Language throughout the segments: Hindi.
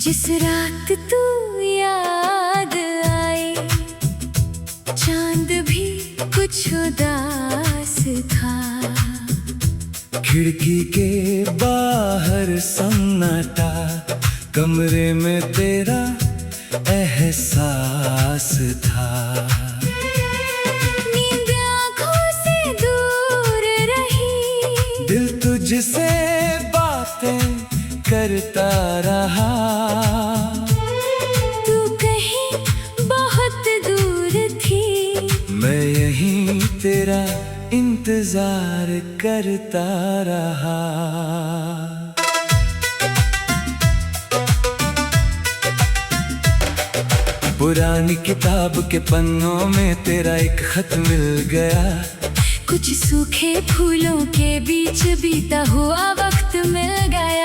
जिस रात तू याद आई, चांद भी कुछ उदास था। खिड़की के बाहर सन्नाटा, कमरे में तेरा एहसास था। नींद आँखों से दूर रही, दिल तुझसे बातें करता रहा। तू कहीं बहुत दूर थी, मैं यहीं तेरा इंतजार करता रहा। पुरानी किताब के पन्नों में तेरा एक खत मिल गया। कुछ सूखे फूलों के बीच बीता हुआ वक्त मिल गया।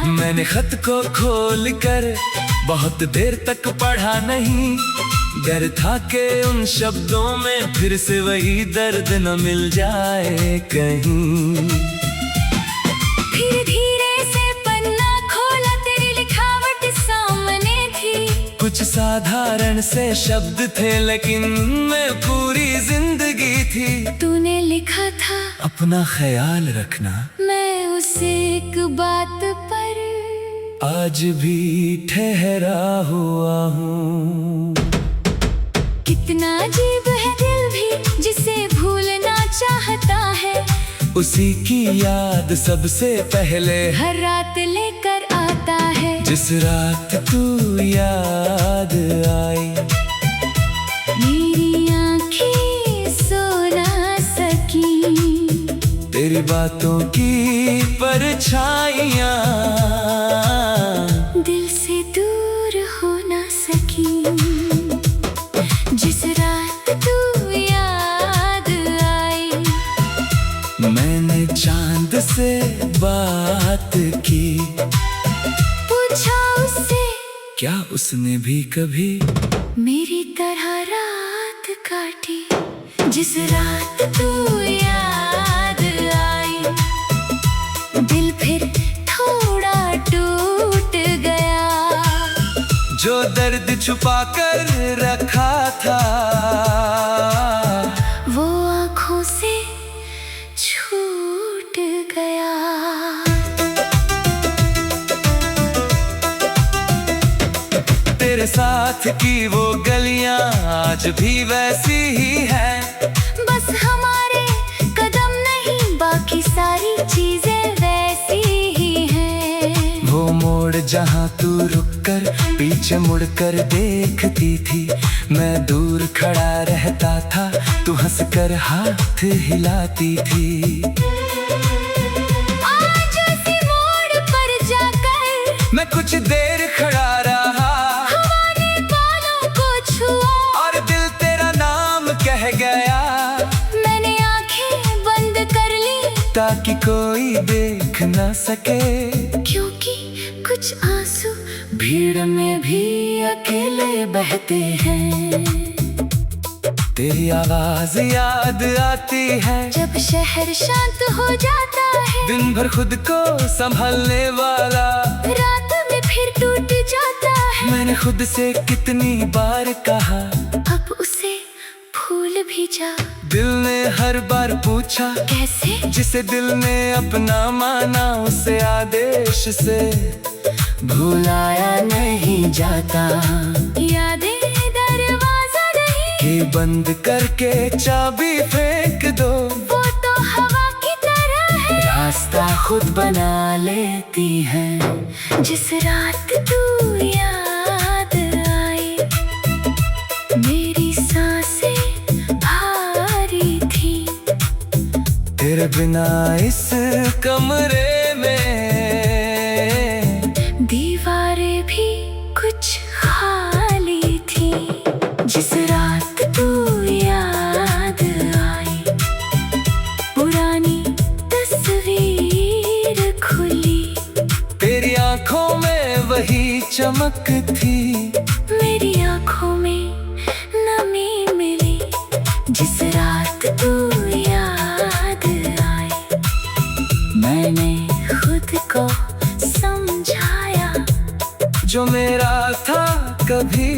मैंने खत को खोल कर बहुत देर तक पढ़ा नहीं, डर था कि उन शब्दों में फिर से वही दर्द न मिल जाए कहीं। फिर धीरे से पन्ना खोला, तेरी लिखावट सामने थी। कुछ साधारण से शब्द थे लेकिन मैं पूरी जिंदगी थी। तूने लिखा था अपना ख्याल रखना, मैं उस एक बात पर आज भी ठहरा हुआ हूँ। कितना अजीब है दिल भी जिसे भूलना चाहता है। उसी की याद सबसे पहले हर रात लेकर आता है। जिस रात तू याद आई, मेरी आँखें सो ना सकी, तेरी बातों की परछाइयाँ दिल से दूर हो ना सकी। जिस रात तू याद आई, मैंने चांद से बात की। पूछा उससे क्या उसने भी कभी मेरी तरह रात काटी। जिस रात तू याद आई, दिल फिर थोड़ा टूट गया। जो दर्द छुपा कर रखा था, वो आँखों से छूट गया। तेरे साथ की वो गलियां आज भी वैसी ही हैं। बस हमारे कदम नहीं, बाकी सारी चीजें वैसी ही हैं। वो मोड़ जहाँ तू रुक कर पीछे मुड़ कर देखती थी, मैं दूर खड़ा रहता था, तू हंस कर हाथ हिलाती थी। आज उसी मोड़ पर जाकर मैं कुछ देर खड़ा रहा, हवा ने बालों को छुआ और दिल तेरा नाम कह गया। मैंने आंखें बंद कर ली ताकि कोई देख न सके, क्योंकि कुछ आंसू भीड़ में भी अकेले बहते हैं। तेरी आवाज याद आती है जब शहर शांत हो जाता है। दिन भर खुद को संभालने वाला रात में फिर टूट जाता है। मैंने खुद से कितनी बार कहा, अब उसे भूल भी जा। दिल ने हर बार पूछा कैसे? जिसे दिल ने अपना माना, उसे आदेश से भुलाया नहीं जाता। यादें दरवाजा नहीं कि बंद करके चाबी फेंक दो, वो तो हवा की तरह है, रास्ता खुद बना लेती है। जिस रात तू याद आई, मेरी सांसें भारी थी। तेरे बिना इस कमरे में दीवारें भी कुछ खाली थी। जिस रात तू याद आई, पुरानी तस्वीर खुली। तेरी आंखों में वही चमक थी, मेरी आंखों में नमी मिली। जिस रात तू याद आई, मैंने खुद को समझाया। जो मेरा था कभी,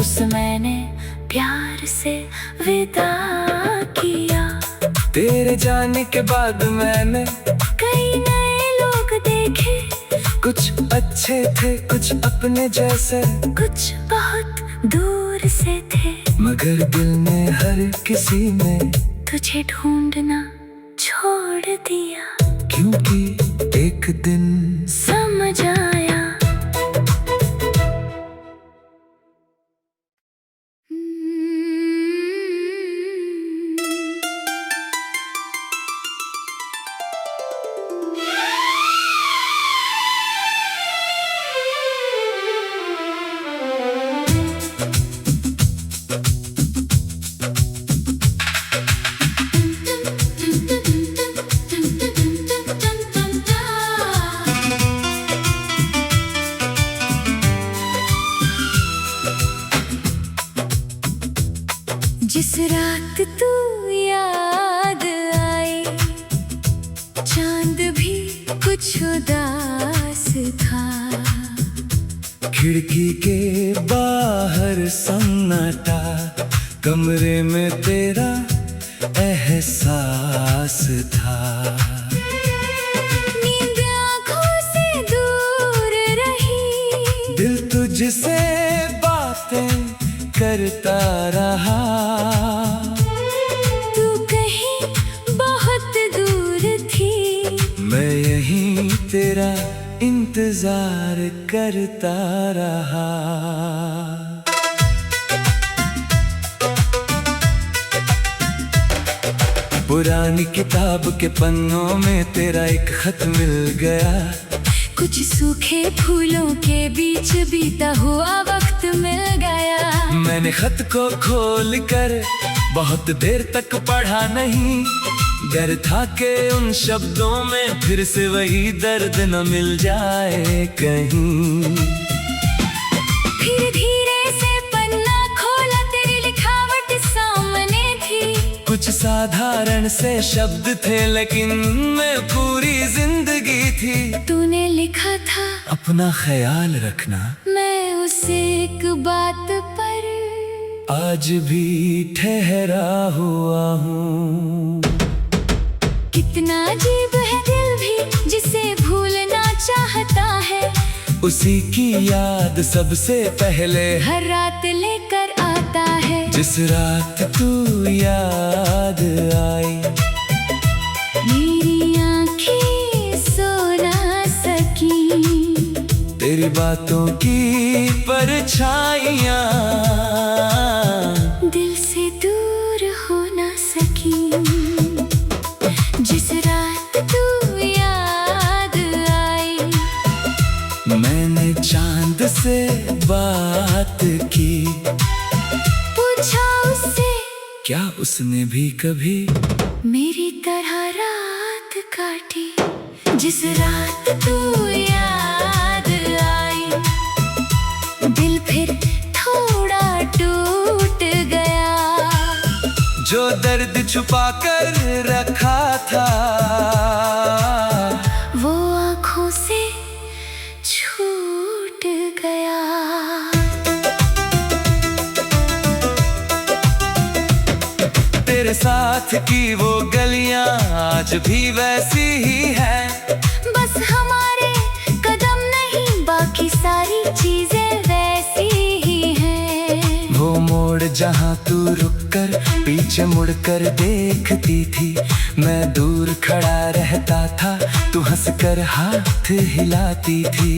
उस मैंने प्यार से विदा किया। तेरे जाने के बाद मैंने कई नए लोग देखे, कुछ अच्छे थे कुछ अपने जैसे, कुछ बहुत दूर से थे, मगर दिल ने हर किसी में तुझे ढूंढना छोड़ दिया। क्योंकि एक दिन समझ आया। जिस रात तू याद आई, चांद भी कुछ उदास था। खिड़की के बाहर सन्नाटा, कमरे में तेरा एहसास था। नींद आँखों से दूर रही, दिल तुझसे बातें करता रहा। तू कहीं बहुत दूर थी, मैं यहीं तेरा इंतजार करता रहा। पुरानी किताब के पन्नों में तेरा एक खत मिल गया। कुछ सूखे फूलों के बीच बीता हुआ वक्त मिल गया। मैंने खत को खोल कर बहुत देर तक पढ़ा नहीं, डर था कि उन शब्दों में फिर से वही दर्द न मिल जाए कहीं। फिर धीरे से पन्ना खोला, तेरी लिखावट सामने थी। कुछ साधारण से शब्द थे लेकिन मैं पूरी जिंदगी थी। तूने लिखा था अपना ख्याल रखना, मैं उस एक बात पर आज भी ठहरा हुआ हूँ। कितना अजीब है दिल भी जिसे भूलना चाहता है, उसी की याद सबसे पहले हर रात लेकर आता है। जिस रात तू याद आई, मेरी आँखें सो ना सकी, तेरी बातों की परछाइयाँ दिल से दूर हो ना सकी। जिस रात तू याद आई, मैंने चांद से बात की। पूछा उससे क्या उसने भी कभी मेरी तरह रात काटी। जिस रात तू याद आई, दिल फिर थोड़ा टूट गया। जो दर्द छुपा कर रखा था, वो आँखों से छूट गया। तेरे साथ की वो गलियां आज भी वैसी ही हैं। बस हमारे कदम नहीं, बाकी सारी चीजें वैसी ही हैं। वो मोड़ जहां तू रुक कर पीछे मुड़कर देखती थी, मैं दूर खड़ा रहता था, तू हंसकर हाथ हिलाती थी।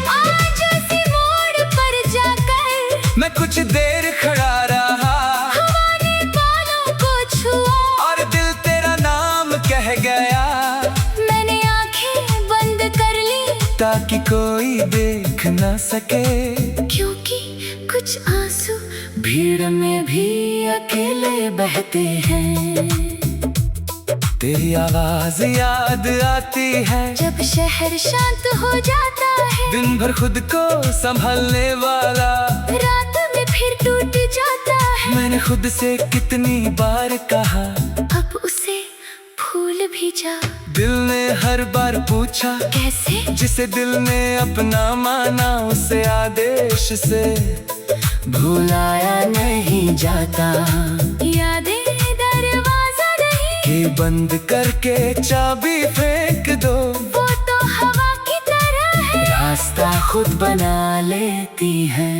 आज उसी मोड़ पर जाकर मैं कुछ देर खड़ा रहा, हवा ने बालों को छुआ और दिल तेरा नाम कह गया। मैंने आंखें बंद कर ली ताकि कोई देख न सके, क्योंकि कुछ आंसू भीड़ में भी अकेले बहते हैं। तेरी आवाज याद आती है जब शहर शांत हो जाता है, दिन भर खुद को संभालने वाला रात में फिर टूट जाता है। मैंने खुद से कितनी बार कहा, अब उसे भूल भी जा। दिल ने हर बार पूछा कैसे? जिसे दिल ने अपना माना उसे आदेश से भुलाया नहीं जाता। यादें दरवाजा नहीं कि बंद करके चाबी फेंक दो, वो तो हवा की तरह है, रास्ता खुद बना लेती है।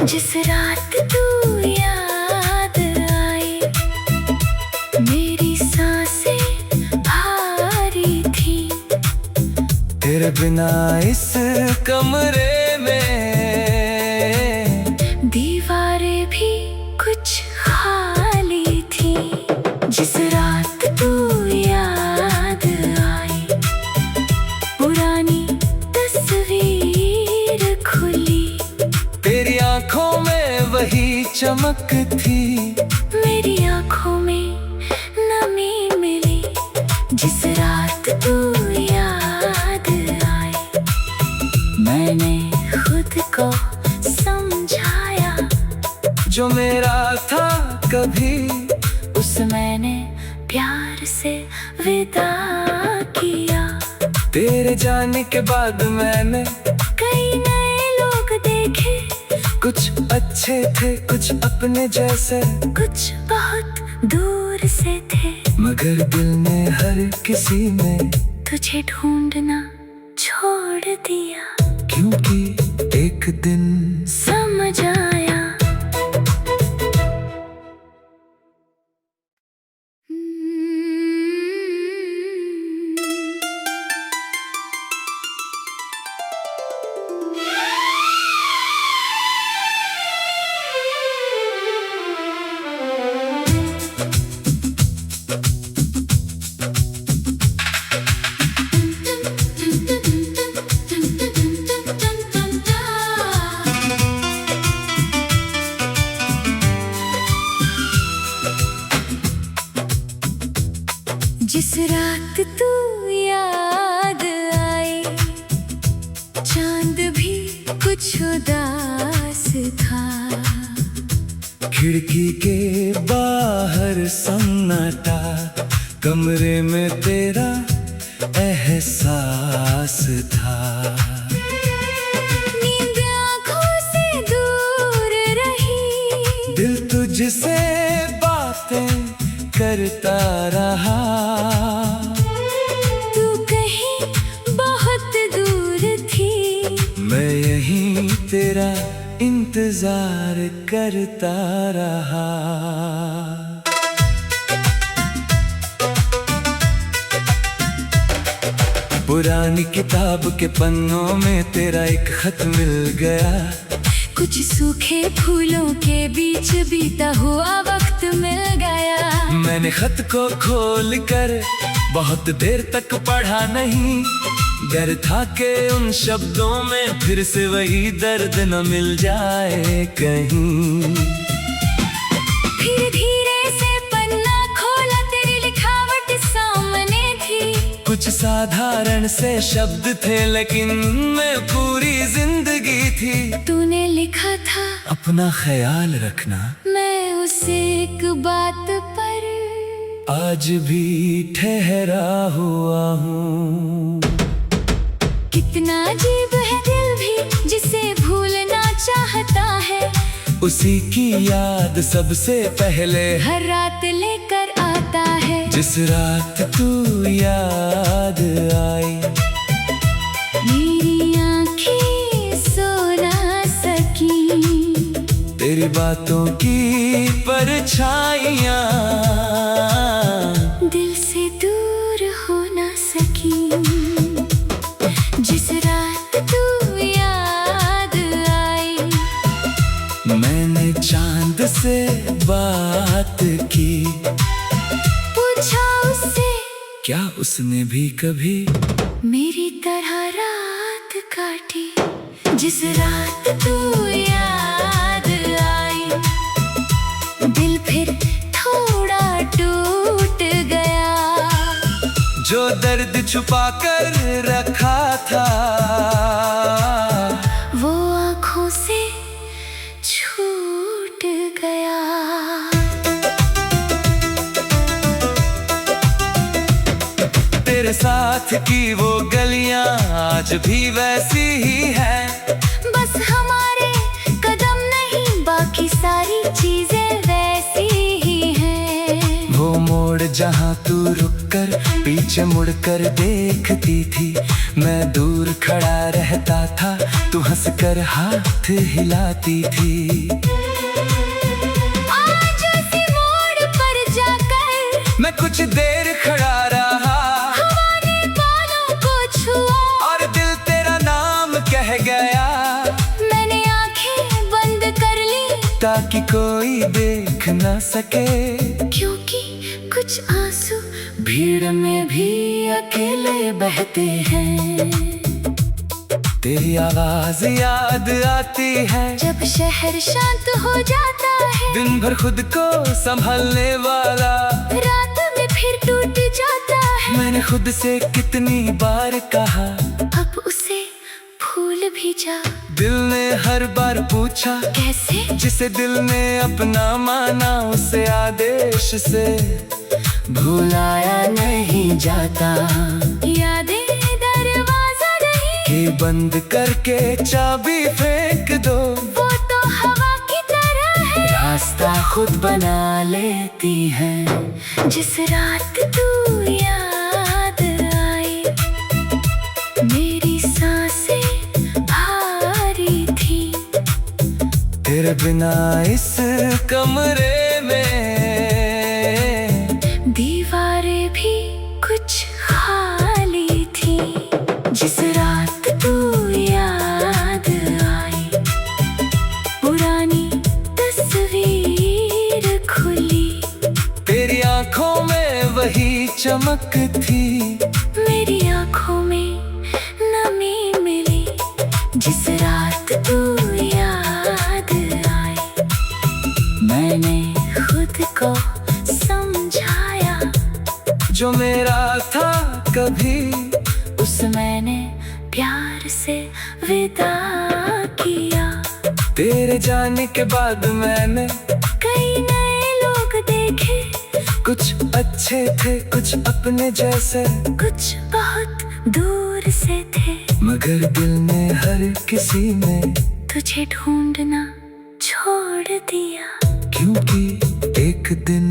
जिस रात तू याद आई मेरी सांसें भारी थी, तेरे बिना इस कमरे में दीवारें भी कुछ खाली थी। जिस रात तू याद आई पुरानी तस्वीर खुली, तेरी आंखों में वही चमक थी, मेरी आंखों में नमी मिली। जिस रात तू याद आई मैंने खुद को समझाया, जो मेरा था कभी उस मैंने प्यार से विदा किया। तेरे जाने के बाद मैंने कई नए लोग देखे, कुछ अच्छे थे कुछ अपने जैसे, कुछ बहुत दूर से थे, मगर दिल ने हर किसी में तुझे ढूंढना छोड़ दिया। क्योंकि एक दिन समझ आया जिस रात तू याद आई चांद भी कुछ उदास था, खिड़की के बाहर सन्नाटा, कमरे में तेरा एहसास था। नींद आँखों से दूर रही, दिल तुझसे बातें करता रहा, तू कहीं बहुत दूर थी, मैं यहीं तेरा इंतजार करता रहा। पुरानी किताब के पन्नों में तेरा एक खत मिल गया, कुछ सूखे फूलों के बीच बीता हुआ वक्त मिल गया। मैंने खत को खोल कर बहुत देर तक पढ़ा नहीं, डर था कि उन शब्दों में फिर से वही दर्द न मिल जाए कहीं। फिर धीरे से पन्ना खोला, तेरी लिखावट सामने थी, कुछ साधारण से शब्द थे लेकिन उनमें पूरी जिंदगी थी। तूने लिखा था अपना ख्याल रखना, मैं उस एक बात पर आज भी ठहरा हुआ हूँ। कितना अजीब है दिल भी जिसे भूलना चाहता है, उसी की याद सबसे पहले हर रात लेकर आता है। जिस रात तू याद आई मेरी आँखें सो ना सकी, तेरी बातों की परछाइयाँ दिल से दूर हो ना सकी। जिस रात तू याद आई मैंने चांद से बात की, पूछा उससे क्या उसने भी कभी मेरी तरह रात काटी। जिस रात तू याद आई दिल फिर थोड़ा टूट गया, जो दर्द छुपा कर रखा था वो आँखों से छूट गया। तेरे की वो गलियां आज भी वैसी ही है। बस हमारे कदम नहीं, बाकी सारी चीजें वैसी ही हैं। वो मोड़ जहाँ तू रुककर पीछे मुड़कर देखती थी, मैं दूर खड़ा रहता था, तू हंसकर हाथ हिलाती थी। आज उसी मोड़ पर जाकर मैं कुछ देर खड़ा रहा, हवा ने बालों को छुआ और दिल तेरा नाम कह गया। मैंने आंखें बंद कर ली ताकि कोई देख न सके, क्योंकि कुछ आंसू भीड़ में भी अकेले बहते हैं। तेरी आवाज याद आती है जब शहर शांत हो जाता है। दिन भर खुद को संभालने वाला रात में फिर टूट जाता है। मैंने खुद से कितनी बार कहा, अब उसे भूल भी जा। दिल ने हर बार पूछा कैसे? जिसे दिल ने अपना माना, उसे आदेश से भुलाया नहीं जाता। यादें दरवाजा नहीं कि बंद करके चाबी फेंक दो, वो तो हवा की तरह है, रास्ता खुद बना लेती है। जिस रात तू याद आई, मेरी सांसें भारी थी। तेरे बिना इस कमरे में दीवारें भी कुछ खाली थी। जिस रात तू याद आई, पुरानी तस्वीर खुली। तेरी आंखों में वही चमक थी, मेरी आंखों में नमी मिली। जिस रात तू याद आई, मैंने खुद को समझाया। जो मेरा था कभी, उस मैंने प्यार से विदा किया। तेरे जाने के बाद मैंने कई नए लोग देखे, कुछ अच्छे थे कुछ अपने जैसे, कुछ बहुत दूर से थे। मगर दिल ने हर किसी में तुझे ढूंढना छोड़ दिया। क्योंकि एक दिन